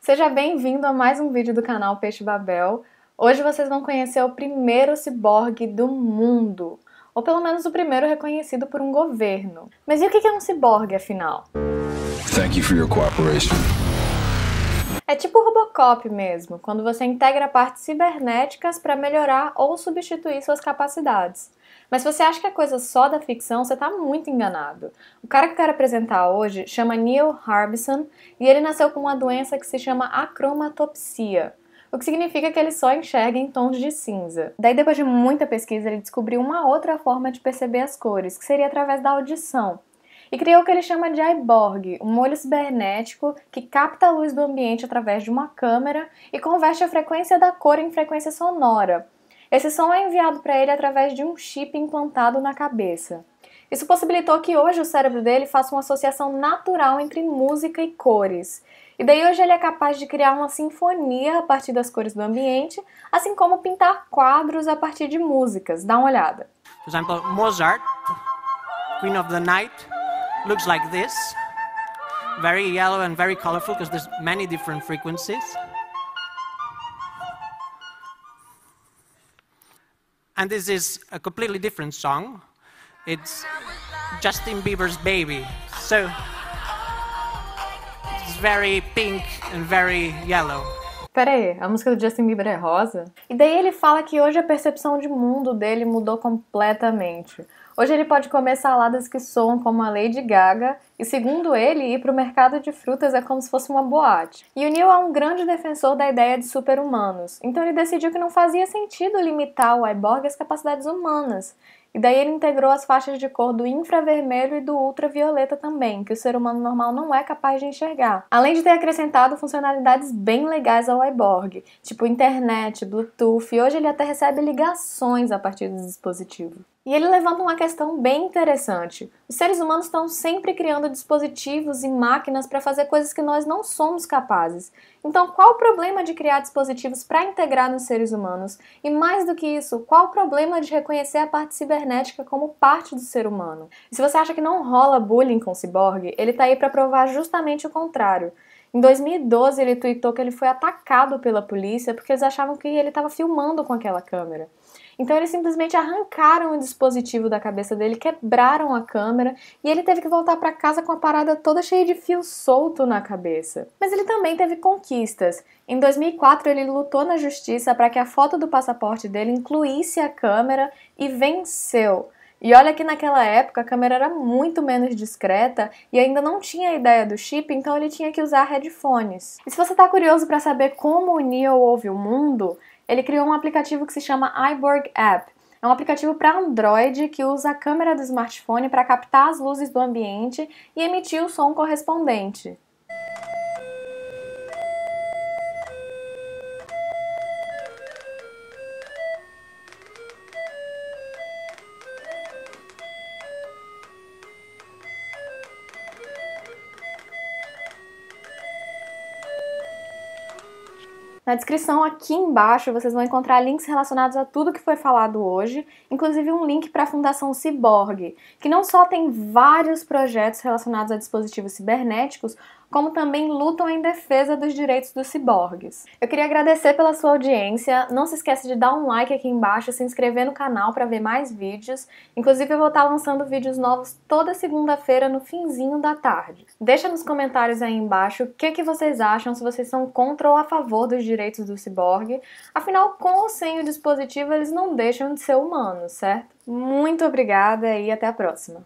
Seja bem-vindo a mais um vídeo do canal Peixe Babel. Hoje vocês vão conhecer o primeiro ciborgue do mundo, ou pelo menos o primeiro reconhecido por um governo. Mas e o que é um ciborgue, afinal? Thank you for your cooperation. É tipo o Robocop mesmo, quando você integra partes cibernéticas para melhorar ou substituir suas capacidades. Mas se você acha que é coisa só da ficção, você está muito enganado. O cara que eu quero apresentar hoje chama Neil Harbisson e ele nasceu com uma doença que se chama acromatopsia, o que significa que ele só enxerga em tons de cinza. Daí, depois de muita pesquisa, ele descobriu uma outra forma de perceber as cores, que seria através da audição. E criou o que ele chama de iBorg, um olho cibernético que capta a luz do ambiente através de uma câmera e converte a frequência da cor em frequência sonora. Esse som é enviado para ele através de um chip implantado na cabeça. Isso possibilitou que hoje o cérebro dele faça uma associação natural entre música e cores. E daí hoje ele é capaz de criar uma sinfonia a partir das cores do ambiente, assim como pintar quadros a partir de músicas. Dá uma olhada. For example, Mozart, Queen of the Night, looks like this. Very yellow and very colorful because there's many different frequencies. And this is a completely different song. It's Justin Bieber's Baby. So it's very pink and very yellow. Pera aí, a música do Justin Bieber é rosa? E daí ele fala que hoje a percepção de mundo dele mudou completamente. Hoje ele pode comer saladas que soam como a Lady Gaga e, segundo ele, ir para o mercado de frutas é como se fosse uma boate. E o Neil é um grande defensor da ideia de super-humanos, então ele decidiu que não fazia sentido limitar o iBorg às capacidades humanas. E daí ele integrou as faixas de cor do infravermelho e do ultravioleta também, que o ser humano normal não é capaz de enxergar. Além de ter acrescentado funcionalidades bem legais ao iBorg, tipo internet, Bluetooth, e hoje ele até recebe ligações a partir do dispositivo. E ele levanta uma questão bem interessante. Os seres humanos estão sempre criando dispositivos e máquinas para fazer coisas que nós não somos capazes. Então, qual o problema de criar dispositivos para integrar nos seres humanos? E mais do que isso, qual o problema de reconhecer a parte cibernética como parte do ser humano? E se você acha que não rola bullying com o ciborgue, ele tá aí para provar justamente o contrário. Em 2012, ele tweetou que ele foi atacado pela polícia porque eles achavam que ele estava filmando com aquela câmera. Então eles simplesmente arrancaram o dispositivo da cabeça dele, quebraram a câmera e ele teve que voltar para casa com a parada toda cheia de fio solto na cabeça. Mas ele também teve conquistas. Em 2004 ele lutou na justiça para que a foto do passaporte dele incluísse a câmera e venceu. E olha que naquela época a câmera era muito menos discreta e ainda não tinha a ideia do chip, então ele tinha que usar headphones. E se você está curioso para saber como o Neil ouve o mundo, ele criou um aplicativo que se chama iBorg App. É um aplicativo para Android que usa a câmera do smartphone para captar as luzes do ambiente e emitir o som correspondente. Na descrição aqui embaixo vocês vão encontrar links relacionados a tudo que foi falado hoje, inclusive um link para a Fundação Ciborgue, que não só tem vários projetos relacionados a dispositivos cibernéticos, como também lutam em defesa dos direitos dos ciborgues. Eu queria agradecer pela sua audiência, não se esqueça de dar um like aqui embaixo, se inscrever no canal para ver mais vídeos, inclusive eu vou estar lançando vídeos novos toda segunda-feira no finzinho da tarde. Deixa nos comentários aí embaixo o que vocês acham, se vocês são contra ou a favor dos direitos do ciborgue, afinal com ou sem o dispositivo eles não deixam de ser humanos, certo? Muito obrigada e até a próxima!